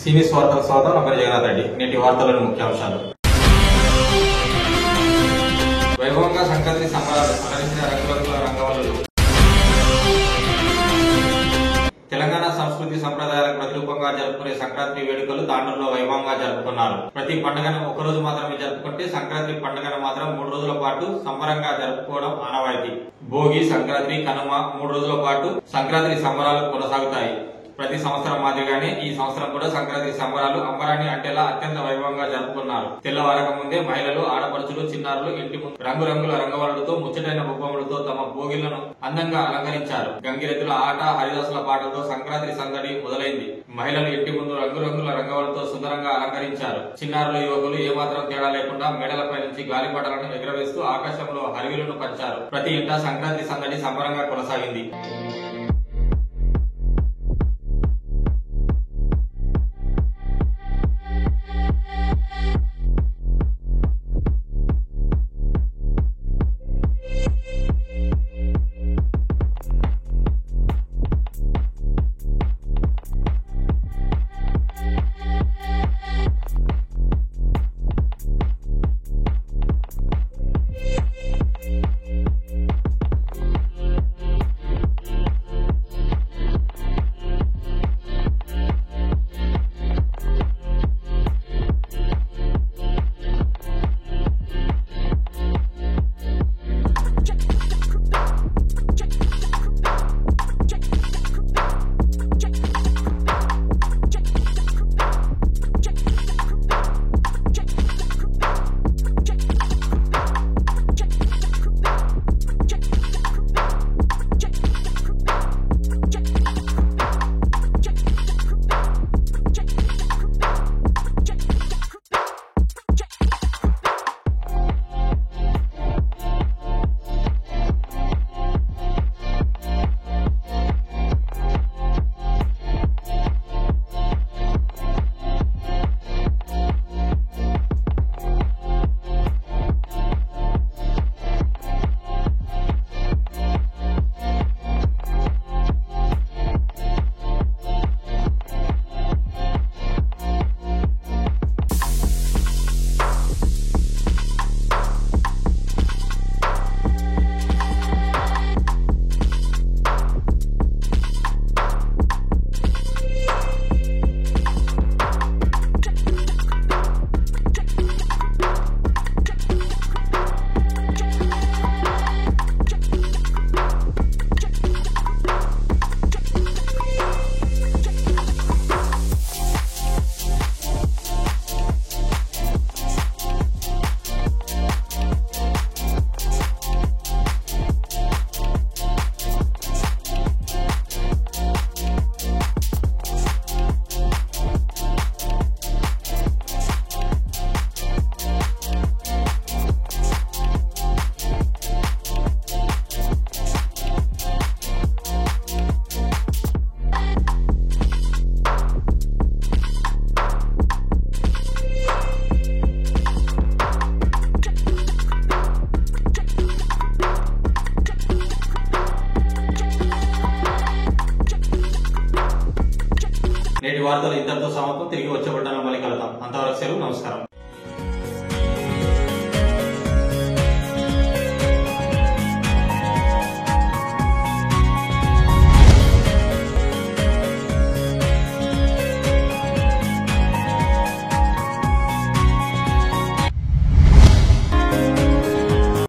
సీనియస్ వార్తల స్వాగతం. నా పేరు జగన్నాథ్ రెడ్డి. నేటి వార్తలోని ముఖ్యాంశాలు. వైభవంగా సంక్రాంతి సంబరాలు అలరించిన రంగురంగుల రంగవల్లులు. తెలంగాణ సంస్కృతి సంప్రదాయాలకు ప్రతిరూపంగా జరుపుకునే సంక్రాంతి వేడుకలు తాండూరులో వైభవంగా జరుపుకున్నారు. ప్రతి పండుగను ఒకరోజు మాత్రమే జరుపుకుంటే సంక్రాంతి పండుగను మాత్రం 3 రోజుల పాటు సంబరంగా జరుపుకోవడం ఆనవాయితీ. భోగి, సంక్రాంతి, కనుమ 3 రోజుల పాటు సంక్రాంతి సంబరాలు కొనసాగుతాయి. ప్రతి సంవత్సరం మాదిరిగానే ఈ సంవత్సరం కూడా సంక్రాంతి సంబరాలు అంబరాన్ని అంటేలా అత్యంత వైభవంగా జరుపుకున్నారు. తెల్లవారక ముందే మహిళలు, ఆడపడుచులు, చిన్నారులు ఇంటి ముందు రంగురంగుల రంగవల్లులతో, ముచ్చటైన బొమ్మలతో తమ భోగిలను అందంగా అలంకరించారు. గంగిరెద్దుల ఆట, హరిదాసుల పాటలతో సంక్రాంతి సందడి మొదలైంది. మహిళలు ఇంటి ముందు రంగురంగుల రంగవల్లులతో సుందరంగా అలంకరించారు. చిన్నారులు, యువకులు ఏమాత్రం తేడా లేకుండా మేడలపై నుంచి గాలిపటాలను ఎగురవేస్తూ ఆకాశంలో హరివిలను పంచారు. ప్రతి ఇంటా సంక్రాంతి సందడి సంబరంగా కొనసాగింది. నేటి వార్తలు ఇంతటితో సమాప్తం. తిరిగి వచ్చే పడ్డాను మళ్ళీ కలుద్దాం. అంతవరకు సెలవు. నమస్కారం.